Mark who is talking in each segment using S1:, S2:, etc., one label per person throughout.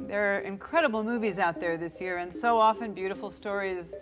S1: There are incredible movies out there this year, and so often beautiful stories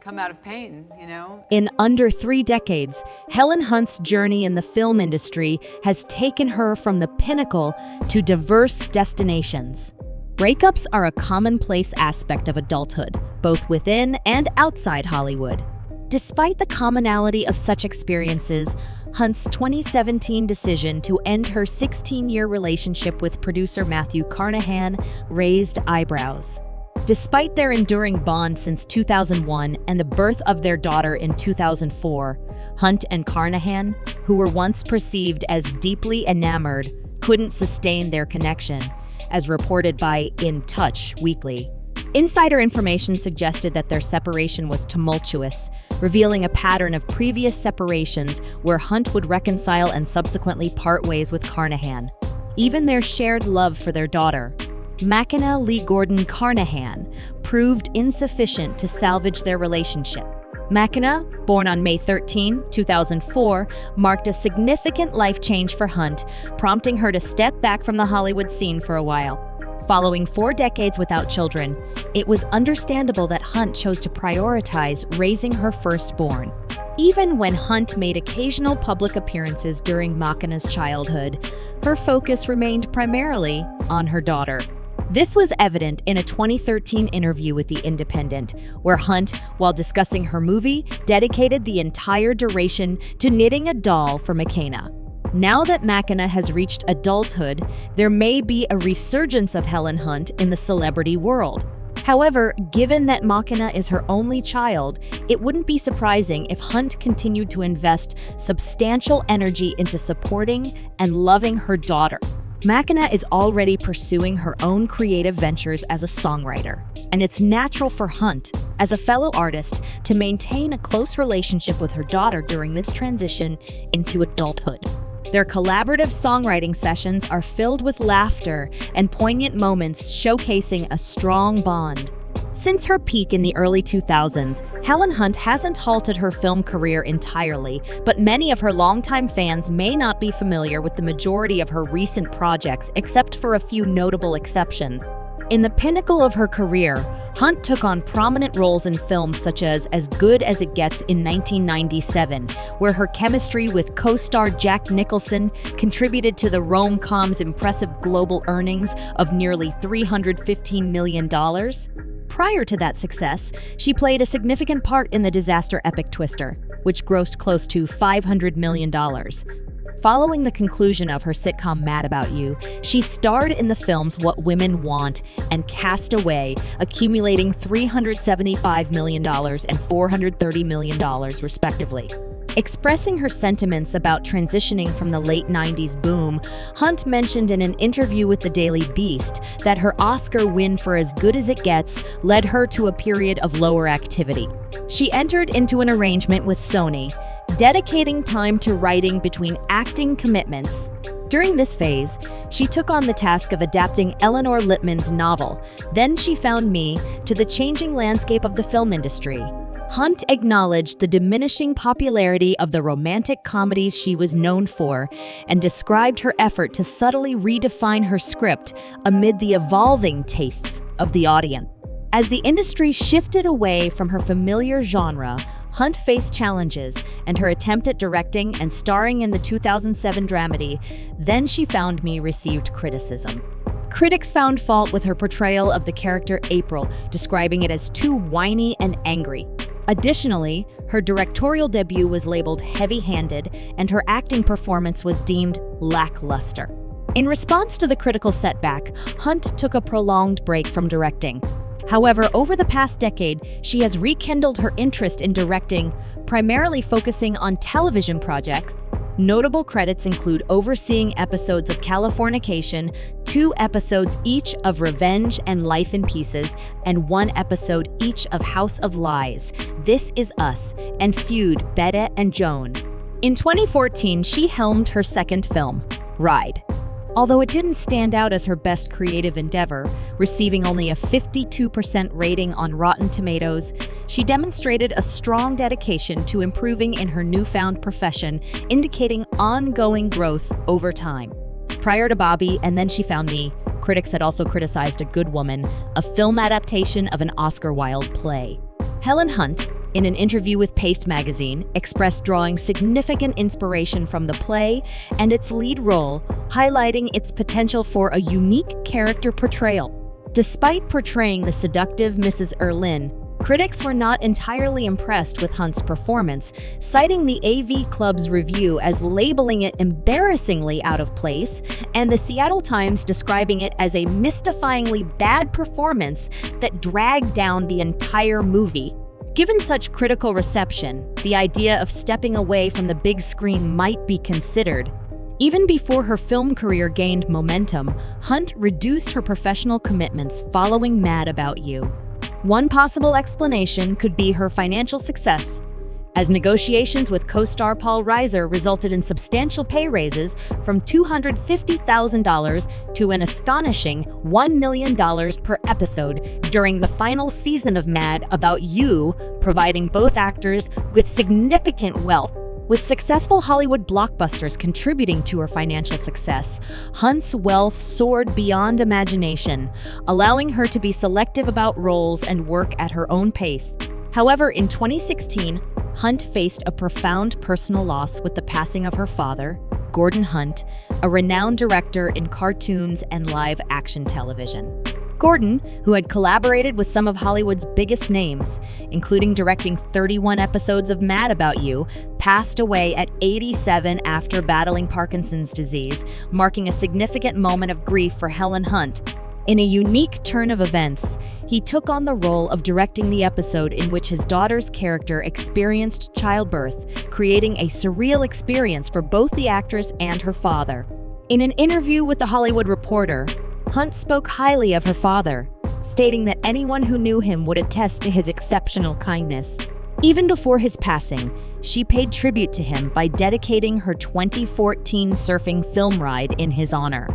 S1: come out of pain, you know?
S2: In under 3 decades, Helen Hunt's journey in the film industry has taken her from the pinnacle to diverse destinations. Breakups are a commonplace aspect of adulthood, both within and outside Hollywood. Despite the commonality of such experiences, Hunt's 2017 decision to end her 16-year relationship with producer Matthew Carnahan raised eyebrows. Despite their enduring bond since 2001 and the birth of their daughter in 2004, Hunt and Carnahan, who were once perceived as deeply enamored, couldn't sustain their connection, as reported by In Touch Weekly. Insider information suggested that their separation was tumultuous, revealing a pattern of previous separations where Hunt would reconcile and subsequently part ways with Carnahan. Even their shared love for their daughter, Mackinac Lee Gordon Carnahan, proved insufficient to salvage their relationship. Mackinac, born on May 13, 2004, marked a significant life change for Hunt, prompting her to step back from the Hollywood scene for a while. Following 4 decades without children, it was understandable that Hunt chose to prioritize raising her firstborn. Even when Hunt made occasional public appearances during Mackinac's childhood, her focus remained primarily on her daughter. This was evident in a 2013 interview with The Independent, where Hunt, while discussing her movie, dedicated the entire duration to knitting a doll for Mackinac. Now that Mackinac has reached adulthood, there may be a resurgence of Helen Hunt in the celebrity world. However, given that Mackinac is her only child, it wouldn't be surprising if Hunt continued to invest substantial energy into supporting and loving her daughter. Mackinac is already pursuing her own creative ventures as a songwriter, and it's natural for Hunt, as a fellow artist, to maintain a close relationship with her daughter during this transition into adulthood. Their collaborative songwriting sessions are filled with laughter and poignant moments showcasing a strong bond. Since her peak in the early 2000s, Helen Hunt hasn't halted her film career entirely, but many of her longtime fans may not be familiar with the majority of her recent projects, except for a few notable exceptions. In the pinnacle of her career, Hunt took on prominent roles in films such as Good as It Gets in 1997, where her chemistry with co-star Jack Nicholson contributed to the rom-com's impressive global earnings of nearly $315 million. Prior to that success, she played a significant part in the disaster epic Twister, which grossed close to $500 million. Following the conclusion of her sitcom Mad About You, she starred in the films What Women Want and Cast Away, accumulating $375 million and $430 million, respectively. Expressing her sentiments about transitioning from the late 90s boom, Hunt mentioned in an interview with the Daily Beast that her Oscar win for As Good as It Gets led her to a period of lower activity. She entered into an arrangement with Sony, dedicating time to writing between acting commitments. During this phase, she took on the task of adapting Eleanor Lippman's novel, Then She Found Me, to the changing landscape of the film industry. Hunt acknowledged the diminishing popularity of the romantic comedies she was known for and described her effort to subtly redefine her script amid the evolving tastes of the audience. As the industry shifted away from her familiar genre, Hunt faced challenges, and her attempt at directing and starring in the 2007 dramedy Then She Found Me received criticism. Critics found fault with her portrayal of the character April, describing it as too whiny and angry. Additionally, her directorial debut was labeled heavy-handed, and her acting performance was deemed lackluster. In response to the critical setback, Hunt took a prolonged break from directing. However, over the past decade, she has rekindled her interest in directing, primarily focusing on television projects. Notable credits include overseeing episodes of Californication, 2 episodes each of Revenge and Life in Pieces, and 1 episode each of House of Lies, This Is Us, and Feud, Bette and Joan. In 2014, she helmed her second film, Ride. Although it didn't stand out as her best creative endeavor, receiving only a 52% rating on Rotten Tomatoes, she demonstrated a strong dedication to improving in her newfound profession, indicating ongoing growth over time. Prior to Bobby and Then She Found Me, critics had also criticized A Good Woman, a film adaptation of an Oscar Wilde play. Helen Hunt, in an interview with Paste magazine, expressed drawing significant inspiration from the play and its lead role, highlighting its potential for a unique character portrayal. Despite portraying the seductive Mrs. Erlin, critics were not entirely impressed with Hunt's performance, citing the AV Club's review as labeling it embarrassingly out of place, and the Seattle Times describing it as a mystifyingly bad performance that dragged down the entire movie. Given such critical reception, the idea of stepping away from the big screen might be considered. Even before her film career gained momentum, Hunt reduced her professional commitments following Mad About You. One possible explanation could be her financial success, as negotiations with co-star Paul Reiser resulted in substantial pay raises from $250,000 to an astonishing $1 million per episode during the final season of Mad About You, providing both actors with significant wealth. With successful Hollywood blockbusters contributing to her financial success, Hunt's wealth soared beyond imagination, allowing her to be selective about roles and work at her own pace. However, in 2016, Hunt faced a profound personal loss with the passing of her father, Gordon Hunt, a renowned director in cartoons and live-action television. Gordon, who had collaborated with some of Hollywood's biggest names, including directing 31 episodes of Mad About You, passed away at 87 after battling Parkinson's disease, marking a significant moment of grief for Helen Hunt. In a unique turn of events, he took on the role of directing the episode in which his daughter's character experienced childbirth, creating a surreal experience for both the actress and her father. In an interview with The Hollywood Reporter, Hunt spoke highly of her father, stating that anyone who knew him would attest to his exceptional kindness. Even before his passing, she paid tribute to him by dedicating her 2014 surfing film ride in his honor.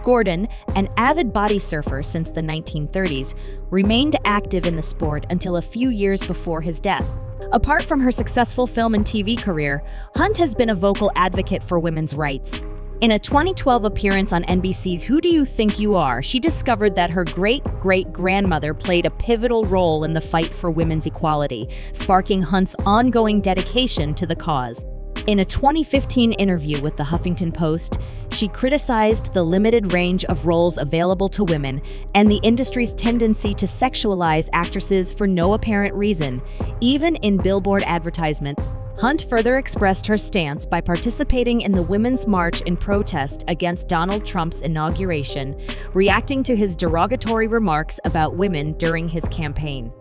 S2: Gordon, an avid body surfer since the 1930s, remained active in the sport until a few years before his death. Apart from her successful film and TV career, Hunt has been a vocal advocate for women's rights. In a 2012 appearance on NBC's Who Do You Think You Are, she discovered that her great-great-grandmother played a pivotal role in the fight for women's equality, sparking Hunt's ongoing dedication to the cause. In a 2015 interview with The Huffington Post, she criticized the limited range of roles available to women and the industry's tendency to sexualize actresses for no apparent reason, even in billboard advertisement. Hunt further expressed her stance by participating in the Women's March in protest against Donald Trump's inauguration, reacting to his derogatory remarks about women during his campaign.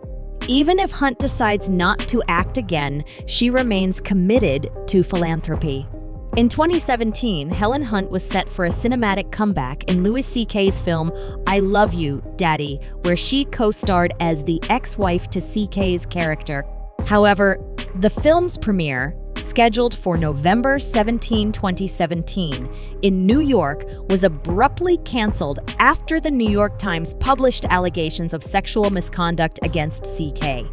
S2: Even if Hunt decides not to act again, she remains committed to philanthropy. In 2017, Helen Hunt was set for a cinematic comeback in Louis C.K.'s film I Love You, Daddy, where she co-starred as the ex-wife to C.K.'s character. However, the film's premiere, scheduled for November 17, 2017, in New York, was abruptly canceled after the New York Times published allegations of sexual misconduct against CK.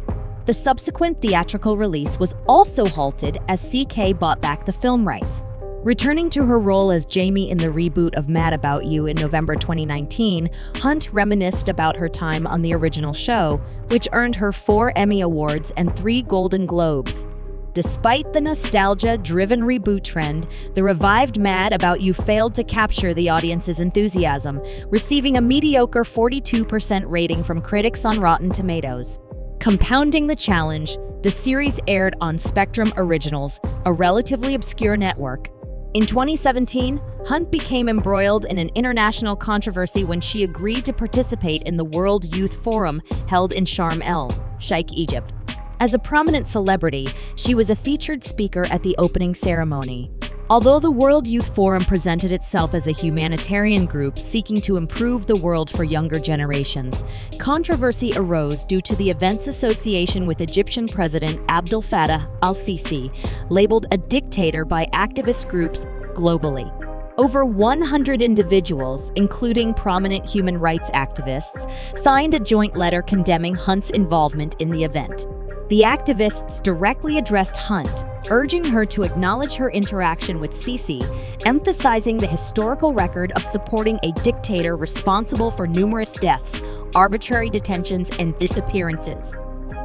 S2: The subsequent theatrical release was also halted as CK bought back the film rights. Returning to her role as Jamie in the reboot of Mad About You in November 2019, Hunt reminisced about her time on the original show, which earned her 4 Emmy Awards and 3 Golden Globes. Despite the nostalgia-driven reboot trend, the revived Mad About You failed to capture the audience's enthusiasm, receiving a mediocre 42% rating from critics on Rotten Tomatoes. Compounding the challenge, the series aired on Spectrum Originals, a relatively obscure network. In 2017, Hunt became embroiled in an international controversy when she agreed to participate in the World Youth Forum held in Sharm el-Sheikh, Egypt. As a prominent celebrity, she was a featured speaker at the opening ceremony. Although the World Youth Forum presented itself as a humanitarian group seeking to improve the world for younger generations, controversy arose due to the event's association with Egyptian President Abdel Fattah al-Sisi, labeled a dictator by activist groups globally. Over 100 individuals, including prominent human rights activists, signed a joint letter condemning Hunt's involvement in the event. The activists directly addressed Hunt, urging her to acknowledge her interaction with Sisi, emphasizing the historical record of supporting a dictator responsible for numerous deaths, arbitrary detentions, and disappearances.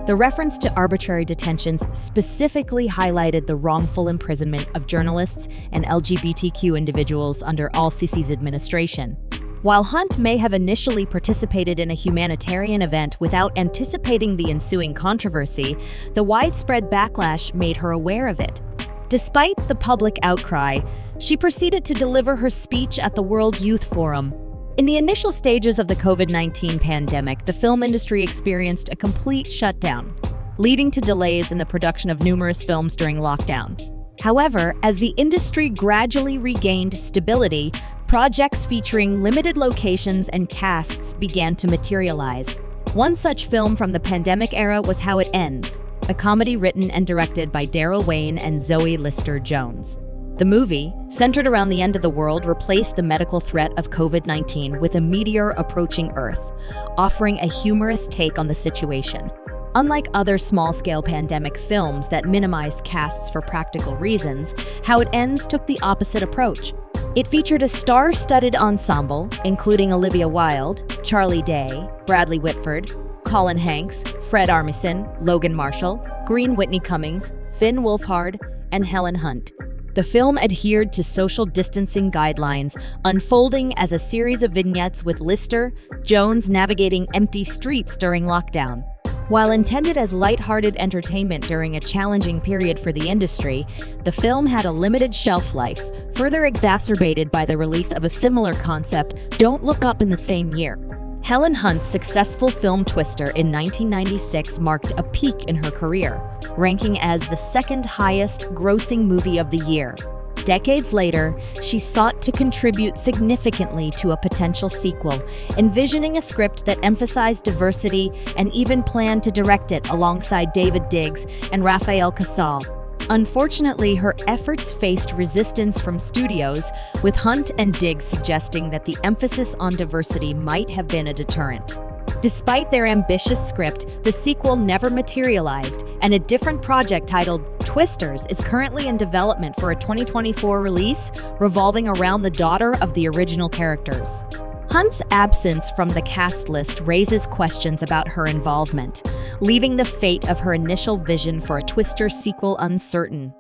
S2: The reference to arbitrary detentions specifically highlighted the wrongful imprisonment of journalists and LGBTQ individuals under al-Sisi's administration. While Hunt may have initially participated in a humanitarian event without anticipating the ensuing controversy, the widespread backlash made her aware of it. Despite the public outcry, she proceeded to deliver her speech at the World Youth Forum. In the initial stages of the COVID-19 pandemic, the film industry experienced a complete shutdown, leading to delays in the production of numerous films during lockdown. However, as the industry gradually regained stability, projects featuring limited locations and casts began to materialize. One such film from the pandemic era was How It Ends, a comedy written and directed by Daryl Wayne and Zoe Lister-Jones. The movie, centered around the end of the world, replaced the medical threat of COVID-19 with a meteor approaching Earth, offering a humorous take on the situation. Unlike other small-scale pandemic films that minimized casts for practical reasons, How It Ends took the opposite approach. It featured a star-studded ensemble, including Olivia Wilde, Charlie Day, Bradley Whitford, Colin Hanks, Fred Armisen, Logan Marshall, Green Whitney Cummings, Finn Wolfhard, and Helen Hunt. The film adhered to social distancing guidelines, unfolding as a series of vignettes with Lister, Jones navigating empty streets during lockdown. While intended as lighthearted entertainment during a challenging period for the industry, the film had a limited shelf life, further exacerbated by the release of a similar concept, Don't Look Up, in the same year. Helen Hunt's successful film Twister in 1996 marked a peak in her career, ranking as the second highest grossing movie of the year. Decades later, she sought to contribute significantly to a potential sequel, envisioning a script that emphasized diversity and even planned to direct it alongside David Diggs and Rafael Casal. Unfortunately, her efforts faced resistance from studios, with Hunt and Diggs suggesting that the emphasis on diversity might have been a deterrent. Despite their ambitious script, the sequel never materialized, and a different project titled Twisters is currently in development for a 2024 release revolving around the daughter of the original characters. Hunt's absence from the cast list raises questions about her involvement, leaving the fate of her initial vision for a Twister sequel uncertain.